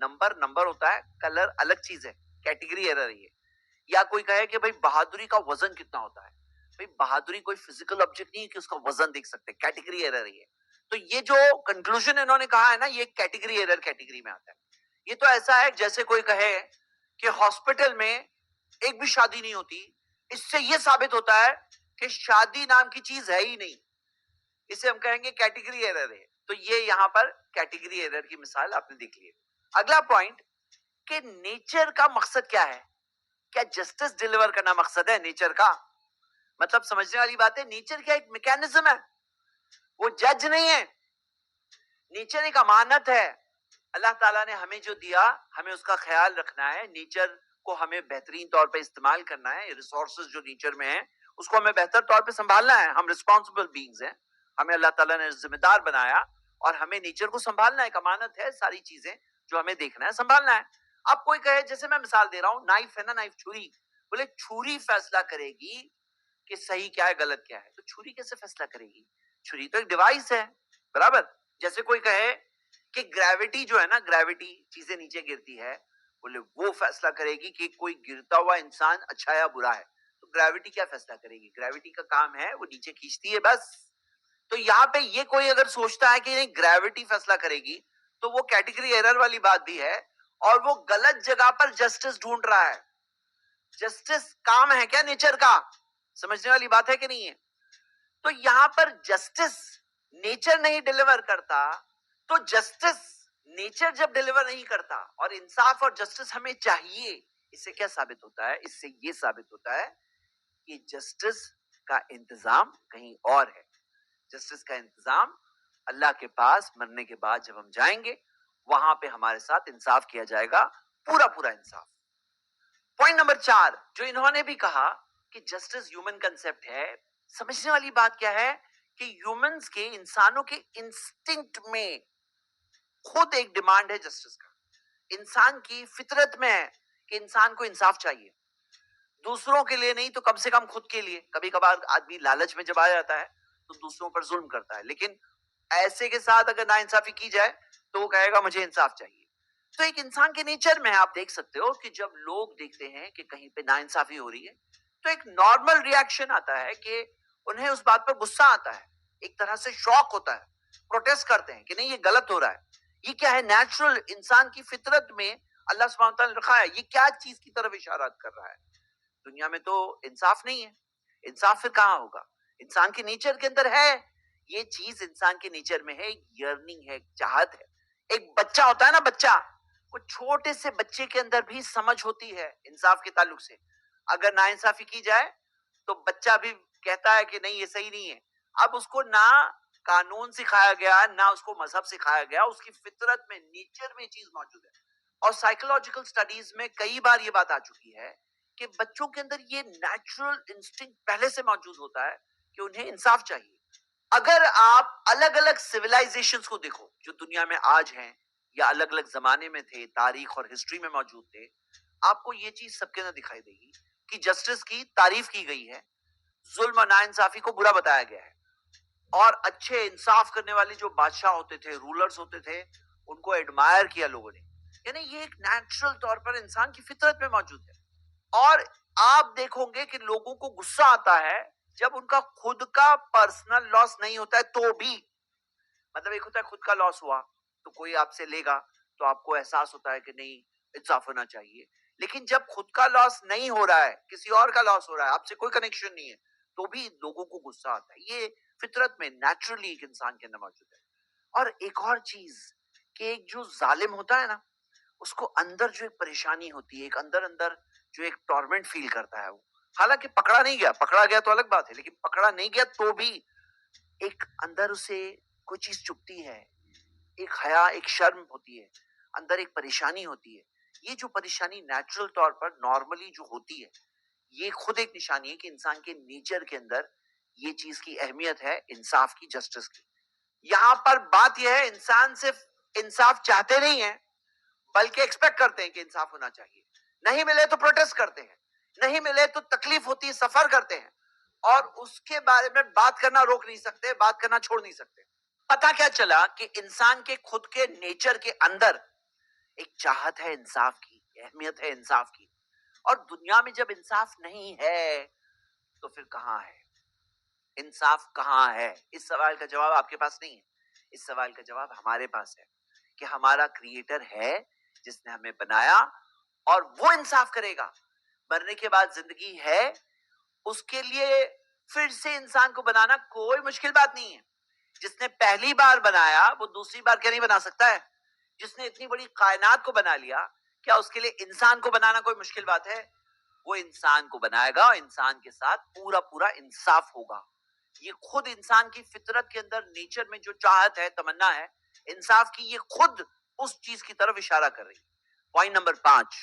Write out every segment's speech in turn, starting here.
Number ہوتا ہے, colour الگ چیز ہے, کیٹیگری ایرر ہے. یا کوئی کہے کہ بھائی بہادری کا وزن کتنا ہوتا ہے, بھائی بہادری کوئی فزیکل آبجیکٹ نہیں ہے کہ اس کا وزن دیکھ سکتے, کیٹیگری ایرر ہے. تو یہ جو کنکلوژن انہوں نے کہا ہے نا, یہ کیٹیگری ایرر کیٹیگری میں آتا ہے. یہ تو ایسا ہے جیسے کوئی کہے کہ ہاسپٹل میں ایک بھی شادی نہیں ہوتی, اس سے یہ ثابت ہوتا ہے کہ شادی نام کی چیز ہے ہی نہیں, اسے ہم کہیں گے کیٹیگری ایرر ہے. تو یہ یہاں پر کیٹیگری ایرر کی مثال آپ نے دیکھ لی. اگلا پوائنٹ کہ نیچر کا مقصد کیا ہے, کیا جسٹس ڈیلیور کرنا مقصد ہے نیچر کا؟ مطلب سمجھنے والی بات ہے, نیچر کیا ایک میکینزم ہے, وہ جج نہیں ہے. نیچر ایک امانت ہے, اللہ تعالیٰ نے ہمیں جو دیا ہمیں اس کا خیال رکھنا ہے. نیچر کو ہمیں بہترین طور پہ استعمال کرنا ہے. ریسورسز جو نیچر میں ہیں اس کو ہمیں بہتر طور پہ سنبھالنا ہے. ہم ریسپانسبل بینگز ہیں, ہمیں اللہ تعالیٰ نے ذمہ دار بنایا اور ہمیں نیچر کو سنبھالنا ہے. ایک امانت ہے, ساری چیزیں جو ہمیں دیکھنا ہے, سنبھالنا ہے. اب کوئی کہے, جیسے میں مثال دے رہا ہوں, نائف ہے نا, نائف, چھری, بولے چھری فیصلہ کرے گی کہ صحیح کیا ہے غلط کیا ہے. تو چھری کیسے فیصلہ کرے گی؟ چھری تو ایک ڈیوائس ہے, برابر. جیسے کوئی کہے کہ گریوٹی جو ہے نا, گریوٹی چیزیں نیچے گرتی ہے, بولے وہ فیصلہ کرے گی کہ کوئی گرتا ہوا انسان اچھا یا برا ہے. تو گریوٹی کیا فیصلہ کرے گی؟ گریوٹی کا کام ہے وہ نیچے کھینچتی ہے بس. تو یہاں پہ یہ کوئی اگر سوچتا ہے کہ نہیں گریوٹی فیصلہ کرے گی تو وہ کیٹیگری ایرر والی بات بھی ہے, اور وہ غلط جگہ پر جسٹس ڈھونڈ رہا ہے. جسٹس کام ہے کیا نیچر کا؟ سمجھنے والی بات ہے کہ نہیں ہے؟ تو یہاں پر جسٹس نیچر نہیں ڈیلیور کرتا, تو جسٹس نیچر جب ڈیلیور نہیں کرتا اور انصاف اور جسٹس ہمیں چاہیے, اس سے کیا ثابت ہوتا ہے؟ اس سے یہ ثابت ہوتا ہے کہ جسٹس کا انتظام کہیں اور ہے. جسٹس کا انتظام اللہ کے پاس مرنے کے بعد جب ہم جائیں گے وہاں پہ ہمارے ساتھ انصاف کیا جائے گا, پورا پورا انصاف. پوائنٹ نمبر 4 جو انہوں نے بھی کہا کہ جسٹس ہیومن کنسپٹ ہے. سمجھنے والی بات کیا ہے کہ ہیومنز کے, انسانوں کے انسٹنکٹ میں خود ایک ڈیمانڈ ہے جسٹس کا. انسان کی فطرت میں ہے کہ انسان کو انصاف چاہیے, دوسروں کے لیے نہیں تو کم سے کم خود کے لیے. کبھی کبھار آدمی لالچ میں جب آ جاتا ہے تو دوسروں پر ظلم کرتا ہے, لیکن ایسے کے ساتھ اگر ناانصافی کی جائے تو وہ کہے گا مجھے انصاف چاہیے. تو ایک انسان کے نیچر میں آپ دیکھ سکتے ہو کہ جب لوگ دیکھتے ہیں کہ کہیں پہ ناانصافی ہو رہی ہے تو ایک نارمل ریاکشن آتا ہے کہ انہیں اس بات پر غصہ آتا ہے, ایک طرح سے شوق ہوتا ہے, پروٹیسٹ کرتے ہیں کہ نہیں یہ غلط ہو رہا ہے. یہ کیا ہے؟ نیچرل انسان کی فطرت میں اللہ سبحانہ وتعالی نے رکھا ہے. یہ کیا چیز کی طرف اشارات کر رہا ہے؟ دنیا میں تو انصاف نہیں ہے, انصاف پھر کہاں ہوگا؟ انسان کے نیچر کے اندر ہے یہ چیز, انسان کے نیچر میں ہے, یرننگ ہے, چاہت ہے. ایک بچہ ہوتا ہے نا, بچہ, وہ چھوٹے سے بچے کے اندر بھی سمجھ ہوتی ہے انصاف کے تعلق سے. اگر ناانصافی کی جائے تو بچہ بھی کہتا ہے کہ نہیں یہ صحیح نہیں ہے. اب اس کو نہ قانون سکھایا گیا نہ اس کو مذہب سکھایا گیا, اس کی فطرت میں, نیچر میں چیز موجود ہے. اور سائیکولوجیکل سٹڈیز میں کئی بار یہ بات آ چکی ہے کہ بچوں کے اندر یہ نیچرل انسٹنکٹ پہلے سے موجود ہوتا ہے کہ انہیں انصاف چاہیے. اگر آپ الگ الگ سویلائزیشنز کو دیکھو جو دنیا میں آج ہیں یا الگ الگ زمانے میں تھے, تاریخ اور ہسٹری میں موجود تھے, آپ کو یہ چیز سب کے اندر دکھائی دے گی کہ جسٹس کی تعریف کی گئی ہے, ظلم اور ناانصافی کو برا بتایا گیا ہے, اور اچھے انصاف کرنے والے جو بادشاہ ہوتے تھے, رولرز ہوتے تھے, ان کو ایڈمائر کیا لوگوں نے. یعنی یہ ایک نیچرل طور پر انسان کی فطرت میں موجود ہے. اور آپ دیکھو گے کہ لوگوں کو غصہ آتا ہے جب ان کا خود کا پرسنل لاس نہیں ہوتا ہے تو بھی. مطلب ایک ہوتا ہے خود کا لاس ہوا تو کوئی آپ سے لے گا تو آپ کو احساس ہوتا ہے کہ نہیں انصاف ہونا چاہیے, لیکن جب خود کا لاس نہیں ہو رہا ہے, کسی اور کا لاس ہو رہا ہے, آپ سے کوئی کنیکشن نہیں ہے, تو بھی لوگوں کو غصہ آتا ہے. یہ فطرت میں نیچرلی ایک انسان کے اندر موجود ہے. اور ایک اور چیز کہ ایک جو ظالم ہوتا ہے نا, اس کو اندر جو ایک پریشانی ہوتی ہے, ایک اندر جو ایک ٹورمنٹ فیل کرتا ہے وہ, حالانکہ پکڑا نہیں گیا, پکڑا گیا تو الگ بات ہے, لیکن پکڑا نہیں گیا تو بھی ایک اندر اسے کوئی چیز چپتی ہے, ایک حیا, ایک شرم ہوتی ہے, اندر ایک پریشانی ہوتی ہے. یہ جو پریشانی نیچرل طور پر نارملی جو ہوتی ہے, یہ خود ایک نشانی ہے کہ انسان کے نیچر کے اندر یہ چیز کی اہمیت ہے انصاف کی, جسٹس کی. یہاں پر بات یہ ہے انسان صرف انصاف چاہتے نہیں ہیں بلکہ ایکسپیکٹ کرتے ہیں کہ انصاف ہونا چاہیے. نہیں ملے تو پروٹیسٹ کرتے ہیں, نہیں ملے تو تکلیف ہوتی ہے, سفر کرتے ہیں, اور اس کے بارے میں بات کرنا روک نہیں سکتے, بات کرنا چھوڑ نہیں سکتے. پتا کیا چلا کہ انسان کے خود کے نیچر کے اندر ایک چاہت ہے انصاف کی، اہمیت ہے انصاف کی. اور دنیا میں جب انصاف نہیں ہے تو پھر کہاں ہے انصاف؟ کہاں ہے؟ اس سوال کا جواب آپ کے پاس نہیں ہے، اس سوال کا جواب ہمارے پاس ہے کہ ہمارا کریٹر ہے جس نے ہمیں بنایا اور وہ انصاف کرے گا. مرنے کے بعد زندگی ہے، اس کے لیے پھر سے انسان کو بنانا کوئی مشکل بات نہیں ہے. جس نے پہلی بار بنایا وہ دوسری بار کیا نہیں بنا سکتا ہے؟ جس نے اتنی بڑی کائنات کو بنا لیا، کیا اس کے لیے انسان کو بنانا کوئی مشکل بات ہے؟ وہ انسان کو بنائے گا، انسان کے ساتھ پورا پورا انصاف ہوگا. یہ خود انسان کی فطرت کے اندر، نیچر میں جو چاہت ہے، تمنا ہے انصاف کی، یہ خود اس چیز کی طرف اشارہ کر رہی ہے. پوائنٹ نمبر 5،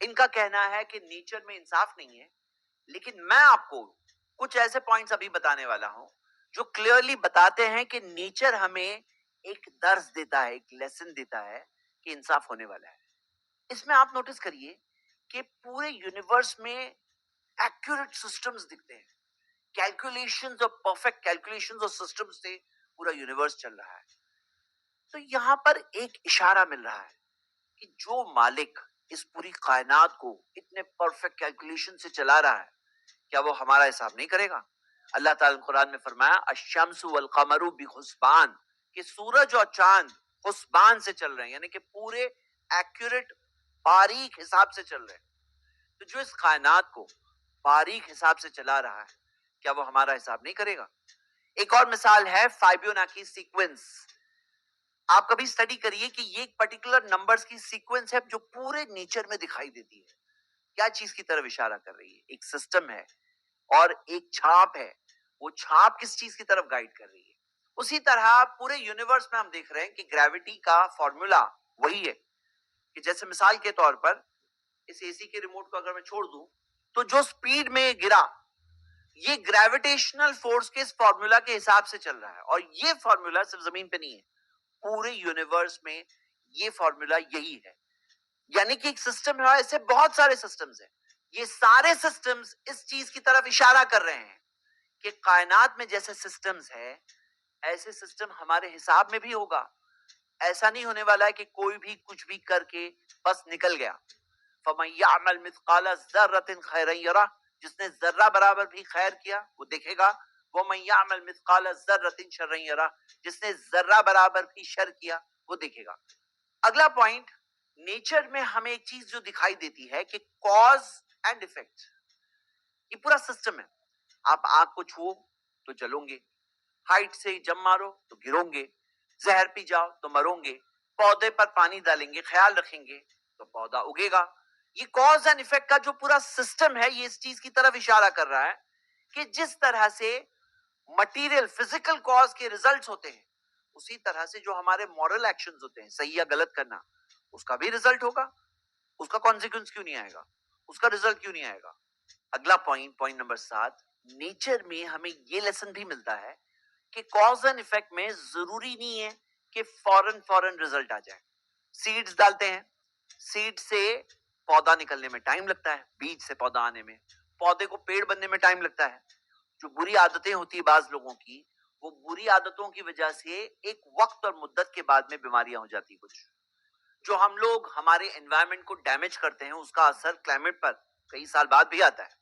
ان کا کہنا ہے کہ نیچر میں انصاف نہیں ہے، لیکن میں آپ کو کچھ ایسے پوائنٹس ابھی بتانے والا ہوں جو کلیئرلی بتاتے ہیں کہ نیچر ہمیں ایک درس دیتا ہے، ایک لیسن دیتا ہے کہ انصاف ہونے والا ہے. اس میں آپ نوٹس کریے کہ پورے یونیورس میں ایکوریٹ سسٹمز دکھتے ہیں، کیلکولیشنز اور پرفیکٹ کیلکولیشنز اور سسٹمز سے پورا یونیورس چل رہا ہے. تو یہاں پر ایک اشارہ مل رہا ہے کہ جو مالک اس پوری کائنات کو اتنے پرفیکٹ کیلکولیشن سے چلا رہا ہے، کیا وہ ہمارا حساب نہیں کرے گا؟ اللہ تعالیٰ نے قرآن میں فرمایا الشمس والقمر بحسبان، کہ سورج اور چاند حسبان سے چل رہے ہیں، یعنی کہ پورے ایکوریٹ باریک حساب سے چل رہے ہیں. تو جو اس کائنات کو باریک حساب سے چلا رہا ہے، کیا وہ ہمارا حساب نہیں کرے گا؟ ایک اور مثال ہے فائبوناکی سیکوینس. آپ کبھی اسٹڈی کریے کہ یہ ایک پرٹیکولر نمبرز کی سیکوینس ہے جو پورے نیچر میں دکھائی دیتی ہے. کیا چیز کی طرف اشارہ کر رہی ہے؟ ایک سسٹم ہے اور ایک چھاپ ہے. وہ چھاپ کس چیز کی طرف گائیڈ کر رہی ہے؟ اسی طرح پورے یونیورس میں ہم دیکھ رہے ہیں کہ گریوٹی کا فارمولا وہی ہے کہ جیسے مثال کے طور پر اس اے سی کے ریموٹ کو اگر میں چھوڑ دوں تو جو سپیڈ میں گرا، یہ گریویٹیشنل فورس کے اس فارمولا کے حساب سے چل رہا ہے. اور یہ فارمولا صرف زمین پہ نہیں ہے، پورے یونیورس میں یہ فارمولا یہی ہے. یعنی کہ ایک سسٹم ہے، ایسے بہت سارے سسٹمز ہیں. یہ سارے سسٹمز اس چیز کی طرف اشارہ کر رہے ہیں کہ کائنات میں جیسے سسٹمز ہے ایسے سسٹم ہمارے حساب میں بھی ہوگا. ایسا نہیں ہونے والا ہے کہ کوئی بھی کچھ بھی کر کے بس نکل گیا. فَمَن يَعْمَلْ مِثْقَالَ ذَرَّةٍ خَيْرًا يَرَهُ، جس نے ذرہ برابر بھی خیر کیا وہ دیکھے گا. وَمَن يَعْمَلْ مِثْقَالَ ذَرَّةٍ شَرًّا يَرَهُ، جس نے ذرہ برابر بھی شر کیا وہ دیکھے گا. اگلا پوائنٹ، نیچر میں ہمیں ایک چیز جو دکھائی دیتی ہے کہ کاز اینڈ افیکٹ، یہ پورا سسٹم ہے. آپ آگ کو چھو تو جلوں گے، ہائٹ سے جم مارو تو گروں گے، زہر پی جاؤ تو مروں گے، پودے پر پانی ڈالیں گے، خیال رکھیں گے تو پودا اگے گا. یہ کاز اینڈ افیکٹ کا جو پورا سسٹم ہے یہ اس چیز کی طرف اشارہ کر رہا ہے کہ جس طرح سے مٹیریل فزیکل کاز کے ریزلٹس ہوتے ہیں، اسی طرح سے جو ہمارے مورل ایکشنز ہوتے ہیں، صحیح یا غلط کرنا، اس کا بھی ریزلٹ ہوگا. اس کا کانسیکوینس کیوں نہیں آئے گا؟ اس کا ریزلٹ کیوں نہیں آئے گا؟ اگلا پوائنٹ، پوائنٹ نمبر 7، نیچر میں ہمیں یہ لیسن بھی ملتا ہے کہ کاز اینڈ افیکٹ میں ضروری نہیں ہے کہ فوراً ریزلٹ آ جائے. سیڈز ڈالتے ہیں، سیڈ سے پودا نکلنے میں ٹائم لگتا ہے، بیج سے پودا آنے میں، پودے کو پیڑ بننے میں ٹائم لگتا ہے. جو بری عادتیں ہوتی ہیں بعض لوگوں کی، وہ بری عادتوں کی وجہ سے ایک وقت اور مدت کے بعد میں بیماریاں ہو جاتی. کچھ جو ہم لوگ ہمارے انوائرمنٹ کو ڈیمیج کرتے ہیں اس کا اثر کلائمیٹ پر کئی سال بعد بھی آتا ہے.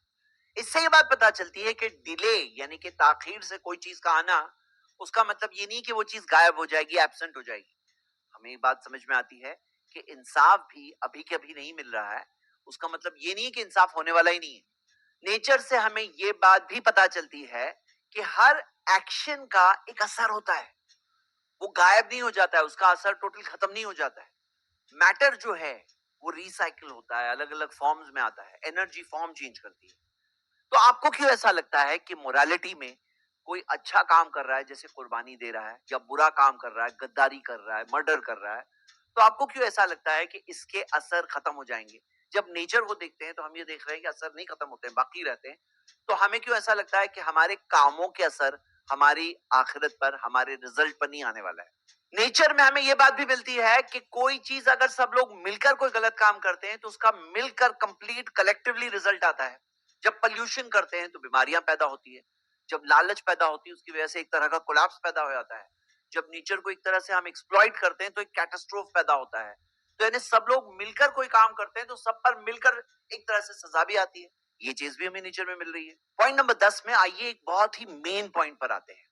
اس سے یہ بات پتا چلتی ہے کہ ڈیلے یعنی کہ تاخیر سے کوئی چیز کا آنا، اس کا مطلب یہ نہیں کہ وہ چیز غائب ہو جائے گی، ایبسنٹ ہو جائے گی. ہمیں یہ بات سمجھ میں آتی ہے کہ انصاف بھی ابھی کے ابھی نہیں مل رہا ہے، اس کا مطلب یہ نہیں کہ انصاف ہونے والا ہی نہیں ہے. نیچر سے ہمیں یہ بات بھی پتا چلتی ہے کہ ہر ایکشن کا ایک اثر ہوتا ہے، وہ غائب نہیں ہو جاتا ہے، اس کا اثر ٹوٹل ختم نہیں ہو جاتا ہے. میٹر جو ہے وہ ریسائیکل ہوتا ہے، الگ الگ فارمز میں آتا ہے، انرجی فارم چینج کرتی ہے. تو آپ کو کیوں ایسا لگتا ہے کہ مورالیٹی میں کوئی اچھا کام کر رہا ہے جیسے قربانی دے رہا ہے، یا برا کام کر رہا ہے، غداری کر رہا ہے، مرڈر کر رہا ہے، تو آپ کو کیوں ایسا لگتا ہے کہ اس کے اثر ختم ہو جائیں گے؟ جب نیچر کو دیکھتے ہیں تو ہم یہ دیکھ رہے ہیں کہ اثر نہیں ختم ہوتے ہیں، باقی رہتے ہیں. تو ہمیں کیوں ایسا لگتا ہے کہ ہمارے کاموں کے اثر ہماری آخرت پر، ہمارے رزلٹ پر نہیں آنے والا ہے؟ نیچر میں ہمیں یہ بات بھی ملتی ہے کہ کوئی چیز اگر سب لوگ مل کر کوئی غلط کام کرتے ہیں تو اس کا مل کر کمپلیٹ کلیکٹیولی رزلٹ آتا ہے. جب پلیوشن کرتے ہیں تو بیماریاں پیدا ہوتی ہے، جب لالچ پیدا ہوتی ہے اس کی وجہ سے ایک طرح کا کولاپس پیدا ہو جاتا ہے، جب نیچر کو ایک طرح سے ہم ایکسپلائٹ کرتے ہیں تو ایک کیٹاسٹروف پیدا ہوتا ہے. تو یعنی سب لوگ مل کر کوئی کام کرتے ہیں تو سب پر مل کر ایک طرح سے سزا بھی آتی ہے. یہ چیز بھی ہمیں نیچر میں مل رہی ہے. پوائنٹ نمبر 10 میں آئیے ایک بہت ہی مین پوائنٹ پر آتے ہیں.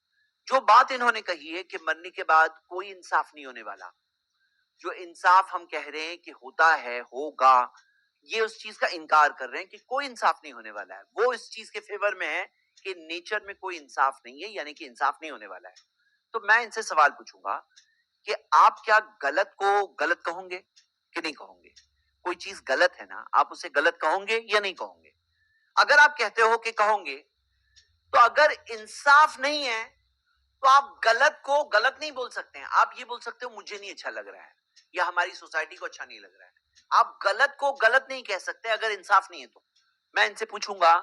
جو بات انہوں نے کہی ہے کہ مرنے کے بعد کوئی انصاف نہیں ہونے والا، جو انصاف ہم کہہ رہے ہیں کہ ہوتا ہے، ہوگا، یہ اس چیز کا انکار کر رہے ہیں کہ کوئی انصاف نہیں ہونے والا ہے. وہ اس چیز کے فیور میں ہے کہ نیچر میں کوئی انصاف نہیں ہے، یعنی کہ انصاف نہیں ہونے والا ہے. تو میں ان سے سوال پوچھوں گا کہ آپ کیا غلط کو غلط کہوں گے کہ نہیں کہوں گے؟ کوئی چیز غلط ہے نا، آپ اسے غلط کہوں گے یا نہیں کہوں گے؟ اگر آپ کہتے ہو کہ کہوں گے، تو اگر انصاف نہیں ہے تو آپ غلط کو غلط نہیں بول سکتے ہیں. آپ یہ بول سکتے ہو مجھے نہیں اچھا لگ رہا ہے یا ہماری سوسائٹی کو اچھا نہیں لگ رہا ہے. آپ غلط کو غلط نہیں کہہ سکتے اگر انصاف نہیں ہے. تو میں ان سے پوچھوں گا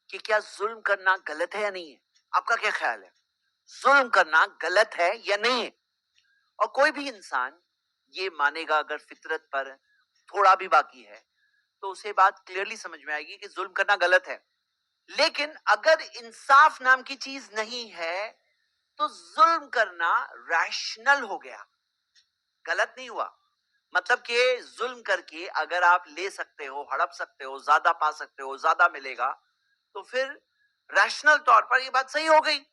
کہ کیا ظلم کرنا غلط ہے یا نہیں ہے؟ آپ کا کیا خیال ہے؟ ظلم کرنا غلط ہے یا نہیں ہے؟ اور کوئی بھی انسان یہ مانے گا اگر فطرت پر تھوڑا بھی باقی ہے تو اسے بات کلیئرلی سمجھ میں آئے گی کہ ظلم کرنا غلط ہے. لیکن اگر انصاف نام کی چیز نہیں ہے تو ظلم کرنا ریشنل ہو گیا، غلط نہیں ہوا. مطلب کہ ظلم کر کے اگر آپ لے سکتے ہو، ہڑپ سکتے ہو، زیادہ پا سکتے ہو، زیادہ ملے گا، تو پھر ریشنل طور پر یہ بات صحیح ہو گئی.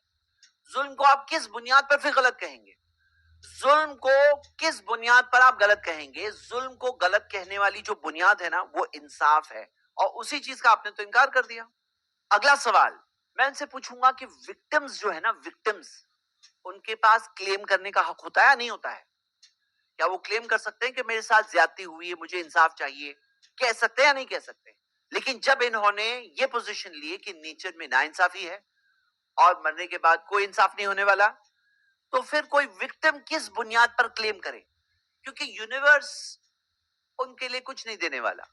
ظلم کو آپ کس بنیاد پر پھر غلط کہیں گے؟ ظلم کو کس بنیاد پر آپ غلط کہیں گے؟ ظلم کو غلط کہنے والی جو بنیاد ہے نا وہ انصاف ہے، اور اسی چیز کا آپ نے تو انکار کر دیا. اگلا سوال میں ان سے پوچھوں گا کہ وکٹمز جو ہے نا، وکٹمز، ان کے پاس کلیم کرنے کا حق ہوتا ہے یا نہیں ہوتا ہے؟ کیا وہ کلیم کر سکتے ہیں کہ میرے ساتھ زیادتی ہوئی ہے، مجھے انصاف چاہیے؟ کہہ سکتے ہیں یا نہیں کہہ سکتے؟ لیکن جب انہوں نے یہ پوزیشن لی کہ نیچر میں ناانصافی ہے اور مرنے کے بعد کوئی انصاف نہیں ہونے والا، تو پھر کوئی وکٹم کس بنیاد پر کلیم کرے؟ کیونکہ یونیورس ان کے لیے کچھ نہیں دینے والا،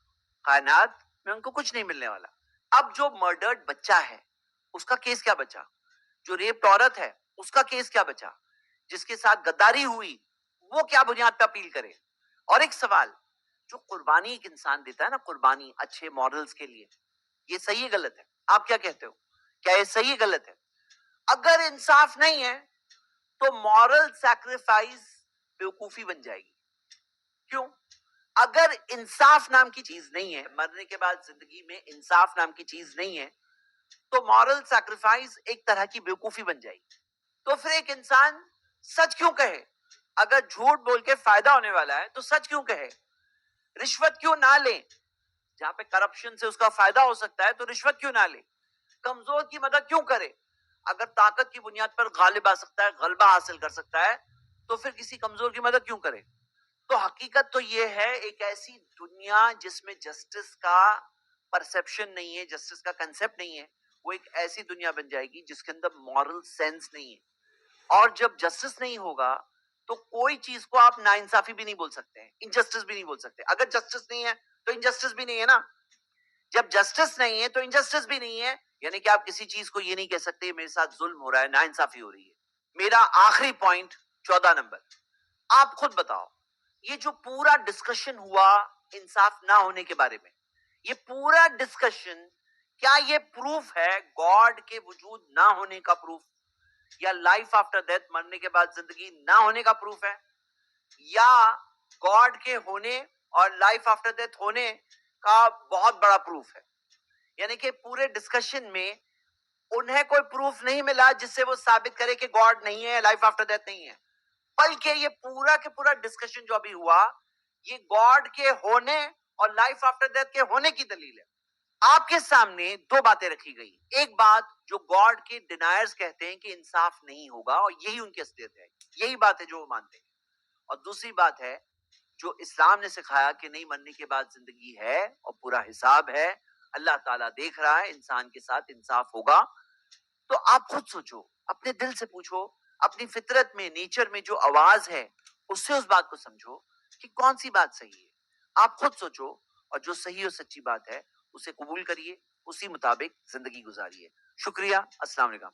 کائنات میں ان کو کچھ نہیں ملنے والا. اب جو مرڈرڈ بچہ ہے اس کا کیس کیا بچا؟ جو ریپ عورت ہے اس کا کیس کیا بچا؟ جس کے ساتھ غداری ہوئی وہ کیا بنیاد پہ اپیل کرے؟ اور ایک سوال، جو قربانی ایک انسان دیتا ہے نا، قربانی اچھے مورلز کے لیے، یہ صحیح ہے غلط ہے؟ آپ کیا کہتے ہو؟ کیا یہ صحیح ہے غلط ہے؟ اگر انصاف نہیں ہے تو مورل سیکریفائس بیوقوفی بن جائے گی. کیوں؟ اگر انصاف نام کی چیز نہیں ہے، مرنے کے بعد زندگی میں انصاف نام کی چیز نہیں ہے، تو مورل سیکریفائس ایک طرح کی بیوقوفی بن جائے گی. تو پھر ایک انسان سچ کیوں کہے؟ اگر جھوٹ بول کے فائدہ ہونے والا ہے تو سچ کیوں کہے؟ رشوت کیوں نہ لے؟ جہاں پہ کرپشن سے اس کا فائدہ ہو سکتا ہے تو رشوت کیوں نہ لے؟ کمزور کی مدد کیوں کرے؟ اگر طاقت کی بنیاد پر غالب آ سکتا ہے، غلبہ حاصل کر سکتا ہے، تو پھر کسی کمزور کی مدد کیوں کرے؟ تو حقیقت تو یہ ہے، ایک ایسی دنیا جس میں جسٹس کا پرسپشن نہیں ہے، جسٹس کا کنسپٹ نہیں ہے، وہ ایک ایسی دنیا بن جائے گی جس کے اندر مورل سینس نہیں ہے. اور جب جسٹس نہیں ہوگا تو کوئی چیز کو آپ ناانصافی بھی نہیں بول سکتے ہیں، انجسٹس بھی نہیں بول سکتے. اگر جسٹس نہیں ہے تو انجسٹس بھی نہیں ہے نا. جب جسٹس نہیں ہے تو انجسٹس بھی نہیں ہے، یعنی کہ آپ کسی چیز کو یہ نہیں کہہ سکتے میرے ساتھ ظلم ہو رہا ہے، ناانصافی ہو رہی ہے. میرا آخری پوائنٹ 14 نمبر، آپ خود بتاؤ، یہ جو پورا ڈسکشن ہوا انصاف نہ ہونے کے بارے میں، یہ پورا ڈسکشن کیا یہ پروف ہے گاڈ کے وجود نہ ہونے کا پروف، یا لائف آفٹر ڈیتھ، مرنے کے بعد زندگی نہ ہونے کا پروف ہے، یا گاڈ کے ہونے اور لائف آفٹر ڈیتھ ہونے کا بہت بڑا پروف ہے؟ یعنی کہ پورے ڈسکشن میں انہیں کوئی پروف نہیں ملا جس سے وہ ثابت کرے کہ گاڈ نہیں ہے، لائف آفٹر ڈیتھ نہیں ہے، بلکہ یہ پورا کے پورا ڈسکشن جو ابھی ہوا یہ گاڈ کے ہونے اور لائف آفٹر ڈیتھ کے ہونے کی دلیل ہے. آپ کے سامنے دو باتیں رکھی گئی. ایک بات جو گاڈ کے ڈینائرز کہتے ہیں کہ انصاف نہیں ہوگا، اور یہی ان کی اصلیت ہے، یہی بات ہے جو وہ مانتے ہیں. اور دوسری بات ہے جو اسلام نے سکھایا کہ نہیں، مرنے کے بعد زندگی ہے اور پورا حساب ہے، اللہ تعالیٰ دیکھ رہا ہے، انسان کے ساتھ انصاف ہوگا. تو آپ خود سوچو، اپنے دل سے پوچھو، اپنی فطرت میں، نیچر میں جو آواز ہے اس سے اس بات کو سمجھو کہ کون سی بات صحیح ہے. آپ خود سوچو اور جو صحیح اور سچی بات ہے اسے قبول کریے، اسی مطابق زندگی گزاریے. شکریہ. السلام علیکم.